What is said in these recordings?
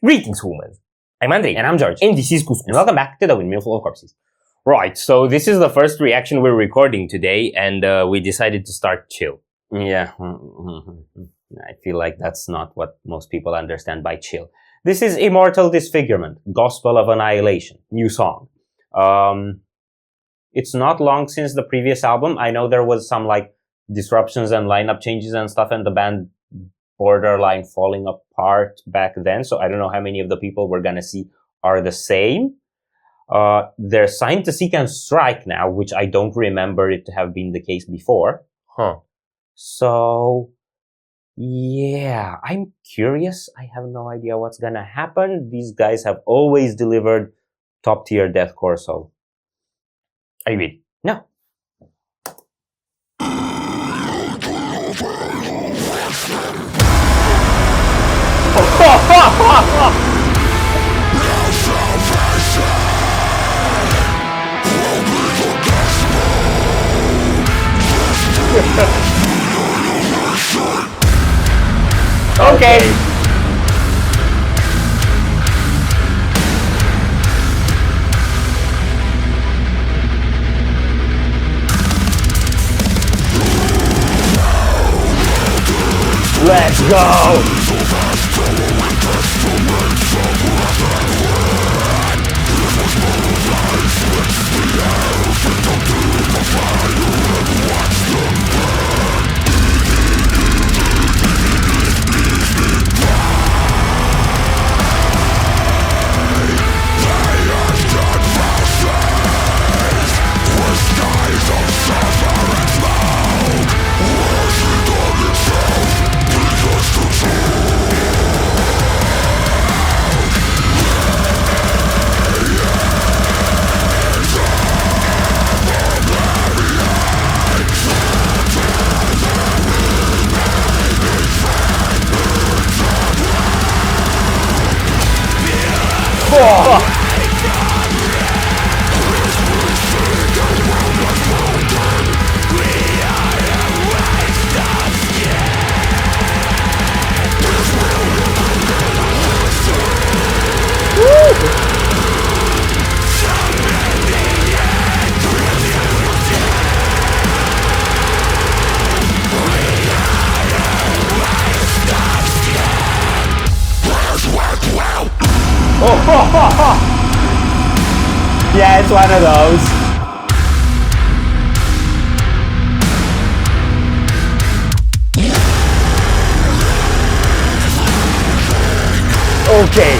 Greetings, humans. I'm Andre. And I'm George. And this is Couscous. And welcome back to the Windmill Full of Corpses. Right, so this is the first reaction we're recording today, and we decided to start chill. Yeah. I feel like that's not what most people understand by chill. This is Immortal, Disfigurement, Gospel of Annihilation, new song. It's not long since the previous album. I know there was some like disruptions and lineup changes and stuff, and the band borderline falling apart back then. So I don't know how many of the people we're gonna see are the same. They're signed to Seek and Strike now, which I don't remember it to have been the case before. Huh. So, yeah, I'm curious. I have no idea what's gonna happen. These guys have always delivered top-tier deathcore, so... Are you ready? No. Okay. Let's go! Yeah, it's one of those. Okay.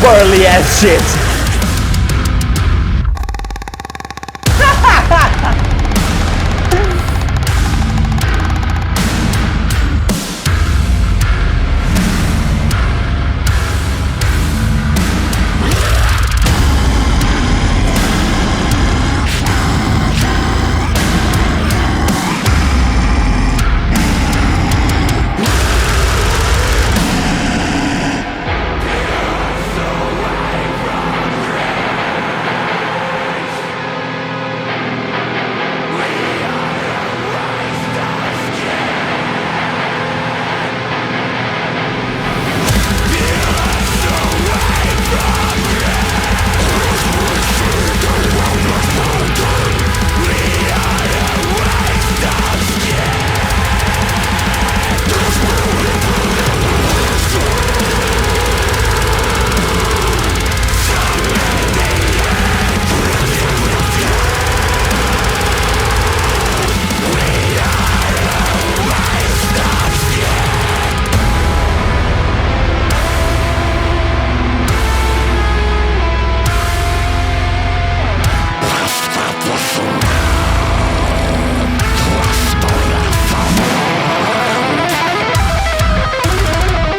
Burly ass shit.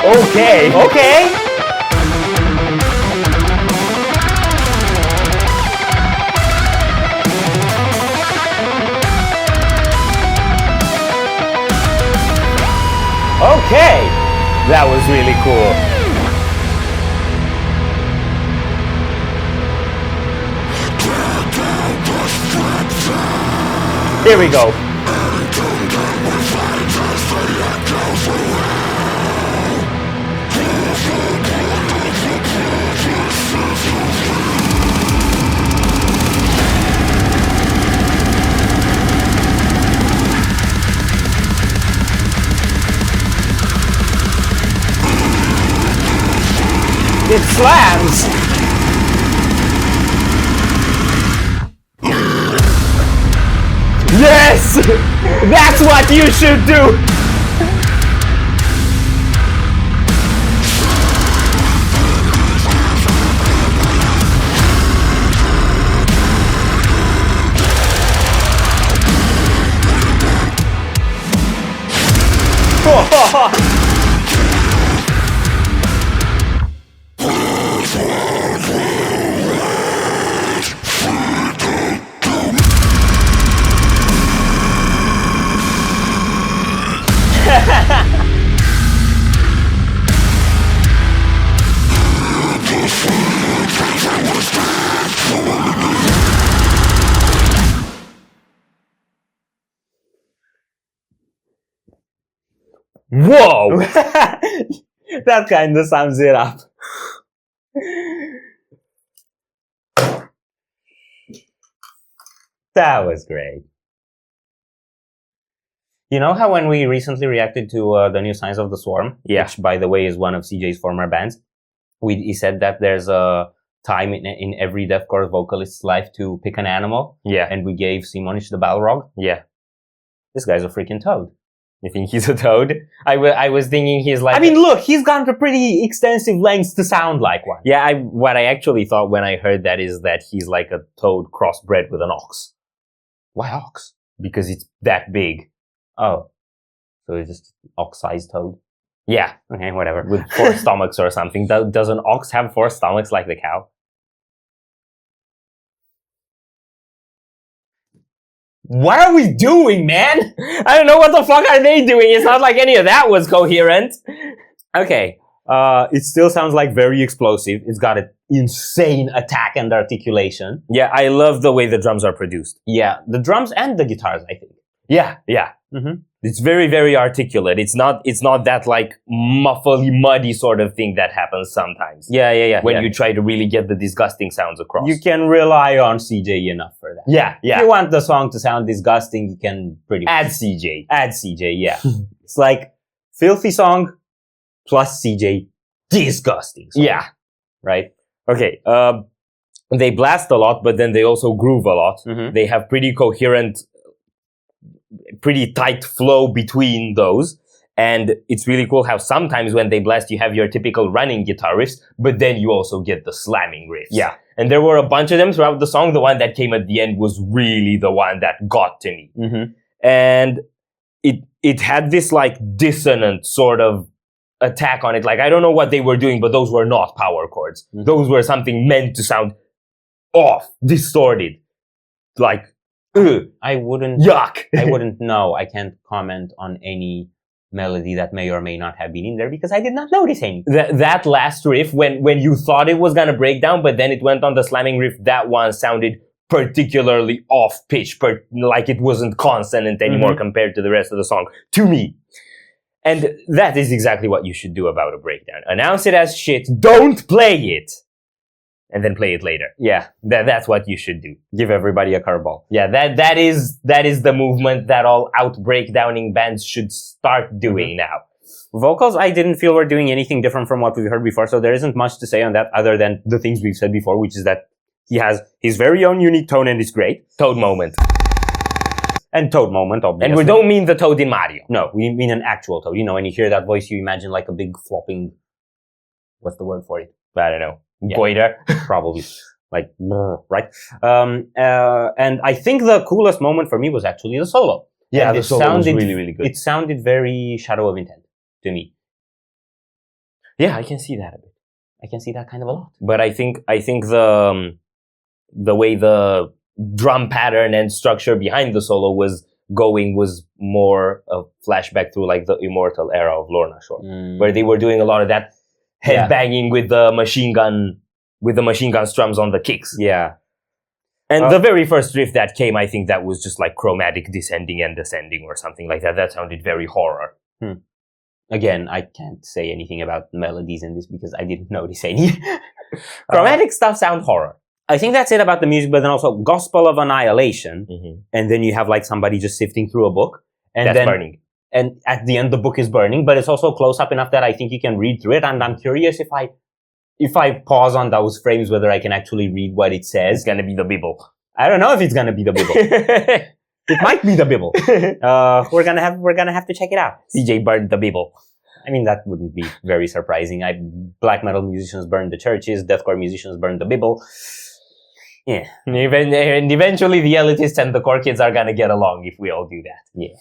Okay. Okay. Okay. That was really cool. Here we go. It slams! Yes! That's what you should do! Whoa! That kind of sums it up. That was great. You know how when we recently reacted to the new Signs of the Swarm, which by the way is one of CJ's former bands, he said that there's a time in every deathcore vocalist's life to pick an animal. Yeah. And we gave Simonich the Balrog. Yeah. This guy's a freaking toad. You think he's a toad? I was thinking he's like... I mean, look, he's gone to pretty extensive lengths to sound like one. Yeah, what I actually thought when I heard that is that he's like a toad crossbred with an ox. Why ox? Because it's that big. Oh. So it's just ox-sized toad? Yeah. Okay, whatever. With 4 stomachs or something. Does an ox have 4 stomachs like the cow? What are we doing, man? I don't know, what the fuck are they doing? It's not like any of that was coherent. Okay. It still sounds like very explosive. It's got an insane attack and articulation. Yeah, I love the way the drums are produced. Yeah, the drums and the guitars, I think. Yeah. Mm-hmm. It's very, very articulate. It's not that like muffly, muddy sort of thing that happens sometimes. Yeah. When you try to really get the disgusting sounds across. You can rely on CJ enough for that. Yeah. If you want the song to sound disgusting, you can pretty much Add CJ. Add CJ, yeah. It's like filthy song plus CJ disgusting song. Yeah. Right? Okay. They blast a lot, but then they also groove a lot. Mm-hmm. They have pretty coherent, pretty tight flow between those. And it's really cool how sometimes when they blast, you have your typical running guitar riffs, but then you also get the slamming riffs. Yeah. And there were a bunch of them throughout the song. The one that came at the end was really the one that got to me. Mm-hmm. And it had this like dissonant sort of attack on it. Like, I don't know what they were doing, but those were not power chords. Mm-hmm. Those were something meant to sound off, distorted. Like, I wouldn't know. I can't comment on any melody that may or may not have been in there because I did not notice any. That last riff, when you thought it was gonna break down, but then it went on the slamming riff, that one sounded particularly off pitch, like it wasn't consonant anymore compared to the rest of the song, to me. And that is exactly what you should do about a breakdown. Announce it as shit, don't play it! And then play it later. Yeah. That's what you should do. Give everybody a curveball. Yeah, that is the movement that all out-breakdowning bands should start doing now. Vocals, I didn't feel were doing anything different from what we've heard before, so there isn't much to say on that other than the things we've said before, which is that he has his very own unique tone and it's great. Toad moment. And Toad moment, obviously. And we don't mean the Toad in Mario. No, we mean an actual Toad. You know, when you hear that voice, you imagine like a big flopping... What's the word for it? I don't know. Yeah. Goiter. Probably. Like, right? And I think the coolest moment for me was actually the solo. Yeah, and the solo was really, really good. It sounded very Shadow of Intent to me. Yeah, I can see that a bit. I can see that kind of a lot. But I think the way the drum pattern and structure behind the solo was going was more a flashback through like the Immortal era of Lorna Shore, where they were doing a lot of that head banging with the machine gun strums on the kicks. Yeah. And the very first riff that came, I think that was just like chromatic descending and descending or something like that. That sounded very horror. Again, I can't say anything about melodies in this because I didn't notice any. Chromatic stuff sound horror. I think that's it about the music, but then also Gospel of Annihilation. And then you have like somebody just sifting through a book. And that's then burning. And at the end, the book is burning, but it's also close up enough that I think you can read through it. And I'm curious if I if I pause on those frames, whether I can actually read what it says. It's gonna be the Bible. I don't know if it's gonna be the Bible. It might be the Bible. We're gonna have to check it out. CJ burned the Bible. I mean, that wouldn't be very surprising. Black metal musicians burn the churches, deathcore musicians burn the Bible. Yeah. And eventually the elitists and the core kids are gonna get along if we all do that. Yeah.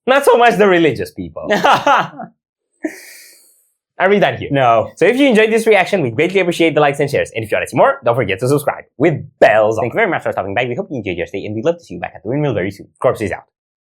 Not so much the religious people. Are we done here? No. So if you enjoyed this reaction, we'd greatly appreciate the likes and shares. And if you want to see more, don't forget to subscribe with bells on. Thank you very much for stopping by. We hope you enjoyed your stay, and we'd love to see you back at the Windmill very soon. Corpse is out.